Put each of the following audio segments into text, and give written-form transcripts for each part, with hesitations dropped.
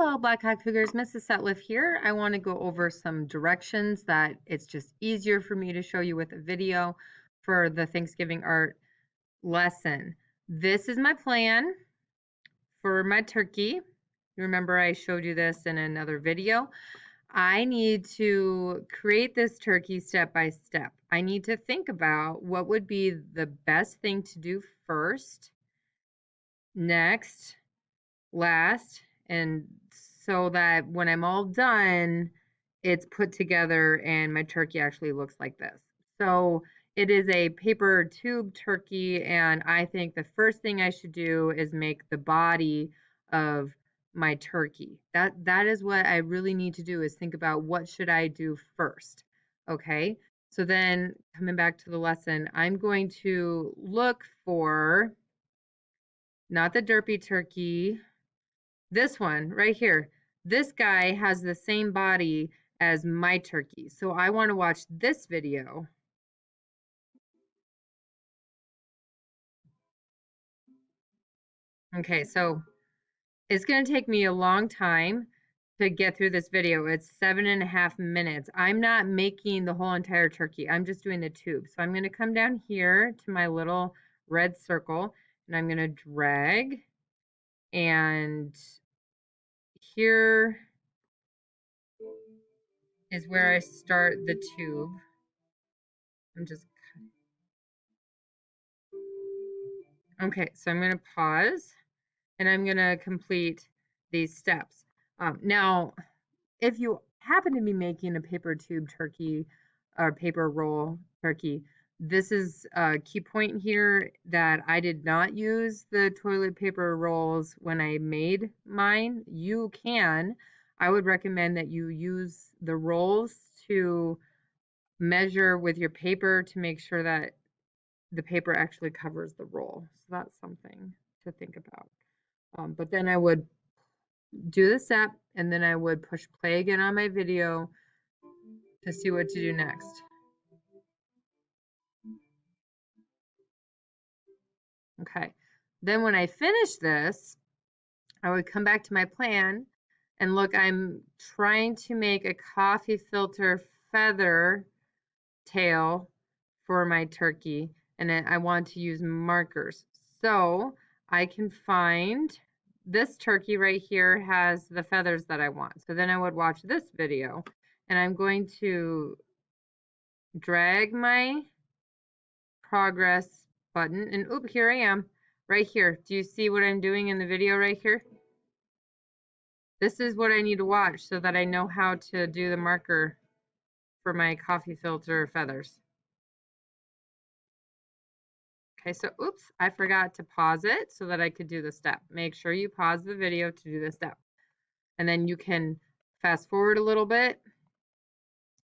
Hello, Black Hawk Cougars. Mrs. Sutliff here. I want to go over some directions that it's just easier for me to show you with a video for the Thanksgiving art lesson. This is my plan for my turkey. Remember I showed you this in another video. I need to create this turkey step by step. I need to think about what would be the best thing to do first, next, last, and so that when I'm all done, it's put together and my turkey actually looks like this. So it is a paper tube turkey, and I think the first thing I should do is make the body of my turkey. That is what I really need to do, is think about what should I do first. Okay, so then coming back to the lesson, I'm going to look for not the derpy turkey, this one right here. This guy has the same body as my turkey. So I want to watch this video. Okay, so it's going to take me a long time to get through this video. It's 7.5 minutes. I'm not making the whole entire turkey. I'm just doing the tube. So I'm going to come down here to my little red circle, and I'm going to drag, and here is where I start the tube. I'm just okay, so I'm going to pause, and I'm going to complete these steps. Now, if you happen to be making a paper tube turkey or paper roll turkey, this is a key point here, that I did not use the toilet paper rolls when I made mine. You can. I would recommend that you use the rolls to measure with your paper to make sure that the paper actually covers the roll. So that's something to think about. But then I would do the step, and then I would push play again on my video to see what to do next. Okay, then when I finish this, I would come back to my plan, and look, I'm trying to make a coffee filter feather tail for my turkey, and I want to use markers. So I can find this turkey right here has the feathers that I want. So then I would watch this video, and I'm going to drag my progress button, and oop, here I am right here. Do you see what I'm doing in the video right here? This is what I need to watch so that I know how to do the marker for my coffee filter feathers. Okay, so oops, I forgot to pause it so that I could do the step. Make sure you pause the video to do the step. And then you can fast forward a little bit,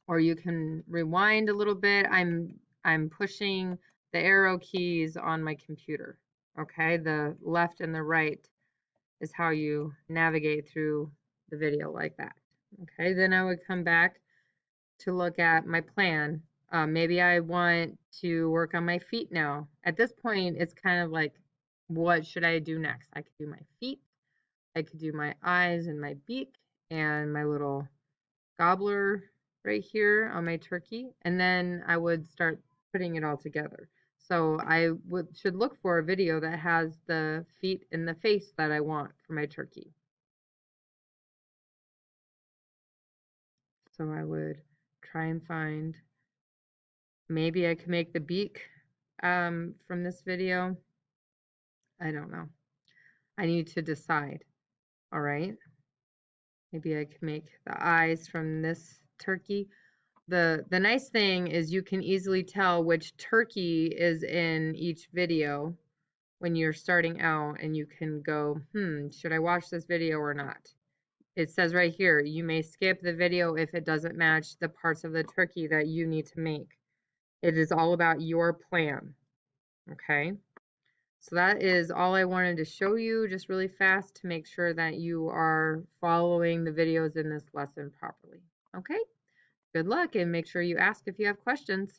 or you can rewind a little bit. I'm pushing the arrow keys on my computer. Okay, the left and the right is how you navigate through the video like that. Okay, then I would come back to look at my plan. Maybe I want to work on my feet now. At this point, it's kind of like, what should I do next? I could do my feet, I could do my eyes and my beak and my little gobbler right here on my turkey, and then I would start putting it all together. So I should look for a video that has the feet and the face that I want for my turkey. So I would try and find, maybe I could make the beak from this video. I don't know. I need to decide. All right. Maybe I could make the eyes from this turkey. The nice thing is you can easily tell which turkey is in each video when you're starting out, and you can go, should I watch this video or not? It says right here, you may skip the video if it doesn't match the parts of the turkey that you need to make. It is all about your plan. Okay. So that is all I wanted to show you, just really fast, to make sure that you are following the videos in this lesson properly. Okay, good luck, and make sure you ask if you have questions.